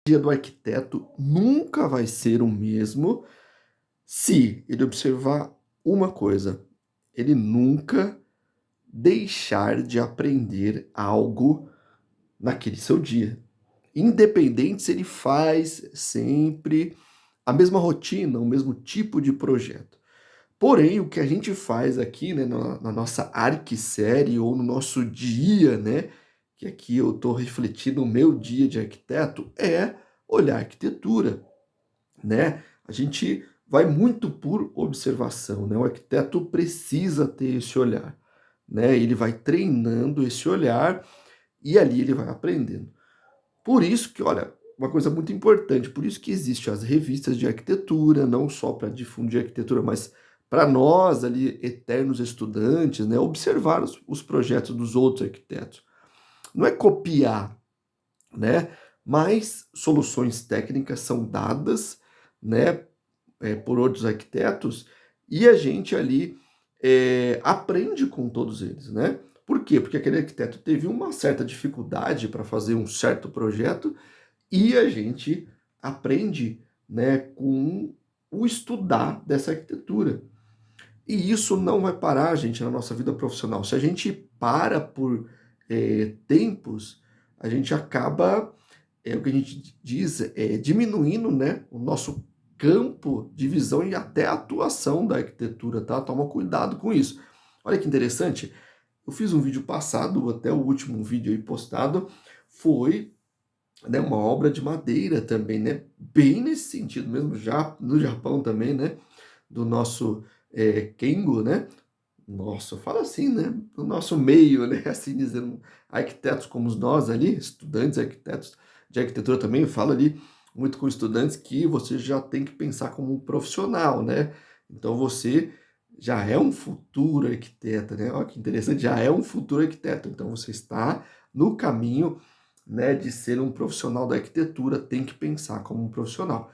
Dia do arquiteto nunca vai ser o mesmo se ele observar uma coisa: ele nunca deixar de aprender algo naquele seu dia. Independente se ele faz sempre a mesma rotina, o mesmo tipo de projeto. Porém, o que a gente faz aqui, né, na nossa arquisérie ou no nosso dia, né, que aqui eu estou refletindo o meu dia de arquiteto, é olhar a arquitetura, né? A gente vai muito por observação, né? O arquiteto precisa ter esse olhar, né? Ele vai treinando esse olhar e ali ele vai aprendendo. Por isso que, olha, uma coisa muito importante, por isso que existem as revistas de arquitetura, não só para difundir arquitetura, mas para nós ali, eternos estudantes, né, observar os projetos dos outros arquitetos. Não é copiar, né, mas soluções técnicas são dadas, né, por outros arquitetos e a gente ali aprende com todos eles, né? Por quê? Porque aquele arquiteto teve uma certa dificuldade para fazer um certo projeto e a gente aprende, né, com o estudar dessa arquitetura. E isso não vai parar, gente, na nossa vida profissional. Se a gente para por tempos, a gente acaba, o que a gente diz, diminuindo, né, o nosso campo de visão e até a atuação da arquitetura, tá? Toma cuidado com isso. Olha que interessante, eu fiz um vídeo passado, até o último vídeo aí postado, foi, né, uma obra de madeira também, né? Bem nesse sentido mesmo, já no Japão também, né? Do nosso Kengo, né? Nossa, fala assim, né? No nosso meio, né? Assim dizendo, arquitetos como nós ali, estudantes, arquitetos de arquitetura também, eu falo ali muito com estudantes que você já tem que pensar como um profissional, né? Então você já é um futuro arquiteto, né? Olha que interessante, já é um futuro arquiteto. Então você está no caminho, né, de ser um profissional da arquitetura, tem que pensar como um profissional.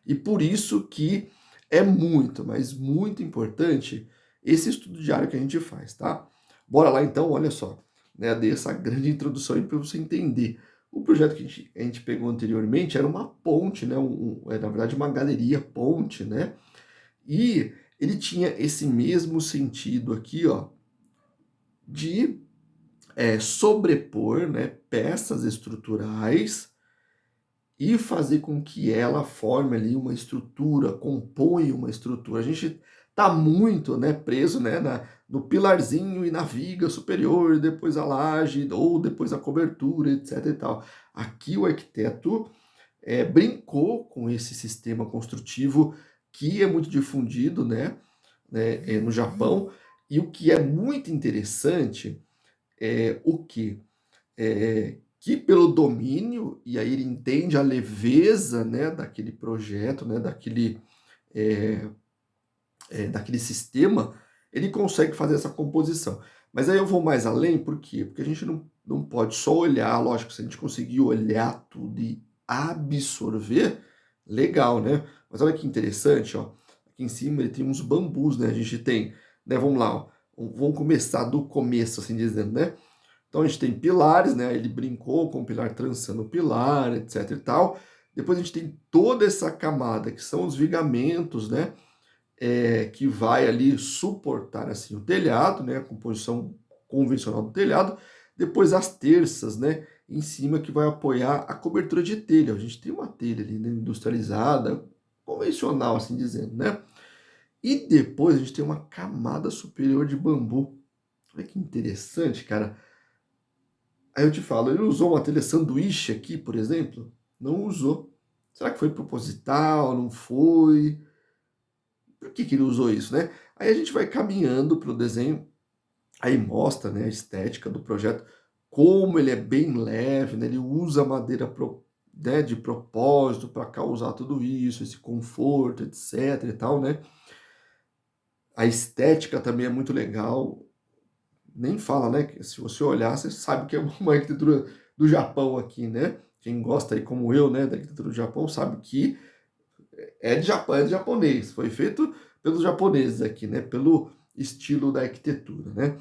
E por isso que é muito, mas muito importante esse estudo diário que a gente faz, tá? Bora lá então, olha só, né? Dei essa grande introdução aí para você entender. O projeto que a gente pegou anteriormente era uma ponte, né? Na verdade, uma galeria ponte, né? E ele tinha esse mesmo sentido aqui, ó, de sobrepor, né, peças estruturais e fazer com que ela forme ali uma estrutura, compõe uma estrutura. A gente está muito, né, preso, né, no pilarzinho e na viga superior, depois a laje, ou depois a cobertura, etc e tal. Aqui o arquiteto brincou com esse sistema construtivo que é muito difundido, no Japão, e o que é muito interessante é o que que pelo domínio, e aí ele entende a leveza, né, daquele projeto, né, eh daquele sistema, ele consegue fazer essa composição. Mas aí eu vou mais além, por quê? Porque a gente não pode só olhar, lógico, se a gente conseguir olhar tudo e absorver, legal, né? Mas olha que interessante, ó, aqui em cima ele tem uns bambus, né? A gente tem, né, vamos lá, ó, vamos começar do começo, assim dizendo, né? Então a gente tem pilares, né? Ele brincou com o pilar trançando o pilar, etc e tal. Depois a gente tem toda essa camada que são os vigamentos, né? Que vai ali suportar assim o telhado, né? A composição convencional do telhado. Depois as terças, né? Em cima que vai apoiar a cobertura de telha. A gente tem uma telha ali, né, industrializada, convencional, assim dizendo, né? E depois a gente tem uma camada superior de bambu. Olha que interessante, cara. Aí eu te falo, ele usou uma telha sanduíche aqui, por exemplo? Não usou. Será que foi proposital? Não foi? Por que ele usou isso, né? Aí a gente vai caminhando para o desenho, aí mostra, né, a estética do projeto, como ele é bem leve, né? Ele usa madeira né, de propósito para causar tudo isso, esse conforto, etc e tal, né? A estética também é muito legal. Nem fala, né? Que se você olhar, você sabe que é uma arquitetura do Japão aqui, né? Quem gosta aí, como eu, né, da arquitetura do Japão, sabe que é de Japão, é de japonês. Foi feito pelos japoneses aqui, né? Pelo estilo da arquitetura, né?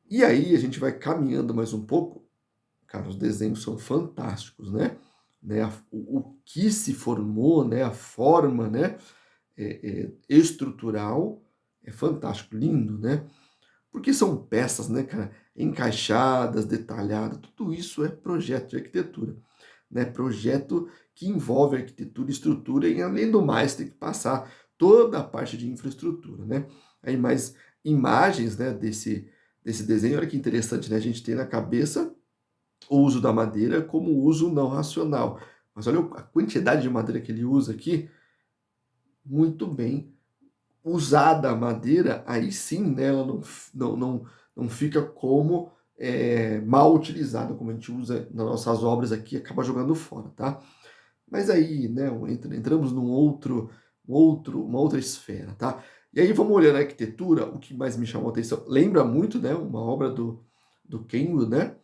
E aí a gente vai caminhando mais um pouco. Cara, os desenhos são fantásticos, né? né, o que se formou, né, a forma, né, estrutural, é fantástico, lindo, né? Porque são peças, né, cara, encaixadas, detalhadas, tudo isso é projeto de arquitetura, né? Projeto que envolve arquitetura e estrutura e, além do mais, tem que passar toda a parte de infraestrutura, né? Aí mais imagens, né, desse desenho, olha que interessante, né? A gente tem na cabeça o uso da madeira como uso não racional. Mas olha a quantidade de madeira que ele usa aqui, muito bem usada a madeira, aí sim, né, ela não fica como mal utilizada, como a gente usa nas nossas obras aqui, acaba jogando fora, tá? Mas aí, né, entramos uma outra esfera, tá? E aí vamos olhando a arquitetura, o que mais me chamou a atenção, lembra muito, né, uma obra do Kenwo, né?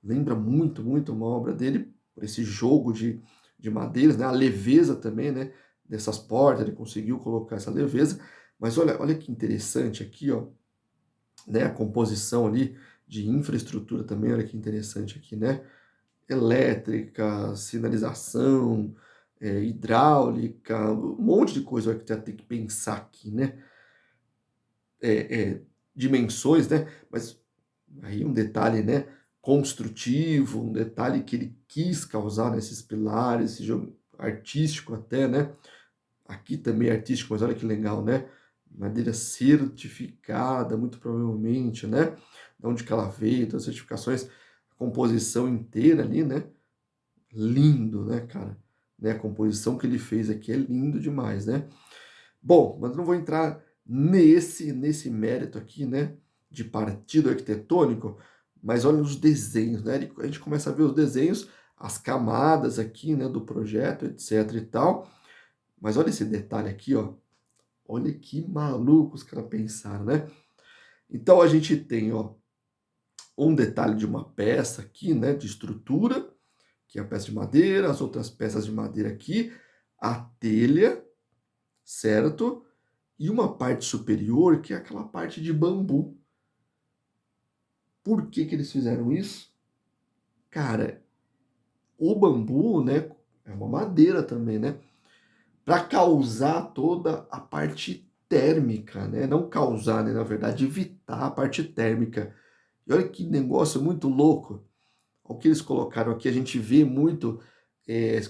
Lembra muito, muito uma obra dele, por esse jogo de madeiras, né? A leveza também, né? Dessas portas, ele conseguiu colocar essa leveza. Mas olha que interessante aqui, ó, né? A composição ali de infraestrutura também, olha que interessante aqui, né? Elétrica, sinalização, hidráulica, um monte de coisa o arquiteto tem que pensar aqui, né? Dimensões, né? Mas aí um detalhe, né? Construtivo, um detalhe que ele quis causar nesses pilares, esse jogo artístico até, né? Aqui também é artístico, mas olha que legal, né? Madeira certificada, muito provavelmente, né? De onde que ela veio, todas as certificações, a composição inteira ali, né? Lindo, né, cara? Né, a composição que ele fez aqui é lindo demais, né? Bom, mas não vou entrar nesse mérito aqui, né, de partido arquitetônico, mas olha os desenhos, né? A gente começa a ver os desenhos, as camadas aqui, né, do projeto, etc e tal. Mas olha esse detalhe aqui, ó. Olha que maluco os caras pensaram, né? Então a gente tem, ó, um detalhe de uma peça aqui, né, de estrutura, que é a peça de madeira, as outras peças de madeira aqui, a telha, certo? E uma parte superior, que é aquela parte de bambu. Por que que eles fizeram isso? Cara, o bambu, né, é uma madeira também, né? Para causar toda a parte térmica, né? Não causar, né, na verdade, evitar a parte térmica. E olha que negócio muito louco. O que eles colocaram aqui, a gente vê muito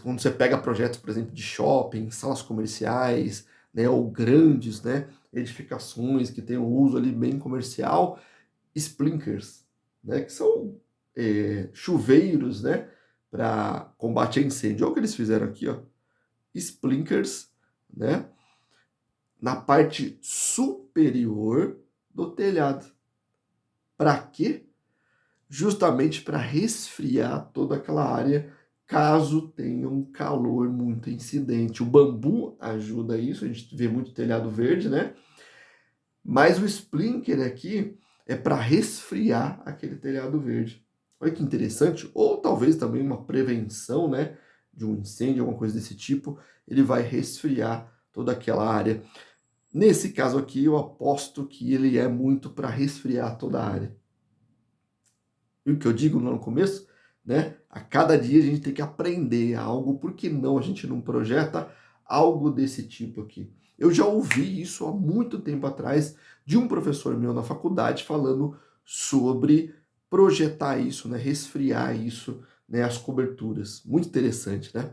quando você pega projetos, por exemplo, de shopping, salas comerciais, né, ou grandes, né, edificações que têm um uso ali bem comercial, sprinklers, né, que são chuveiros, né, para combate a incêndio. Olha o que eles fizeram aqui, ó, sprinklers, né, na parte superior do telhado. Para quê? Justamente para resfriar toda aquela área caso tenha um calor muito incidente. O bambu ajuda isso, a gente vê muito telhado verde, né? Mas o sprinkler aqui é para resfriar aquele telhado verde. Olha que interessante, ou talvez também uma prevenção, né, de um incêndio, alguma coisa desse tipo, ele vai resfriar toda aquela área. Nesse caso aqui, eu aposto que ele é muito para resfriar toda a área. E o que eu digo no começo, né? A cada dia a gente tem que aprender algo, por que não a gente não projeta algo desse tipo aqui? Eu já ouvi isso há muito tempo atrás de um professor meu na faculdade falando sobre projetar isso, né? Resfriar isso, né? As coberturas. Muito interessante, né?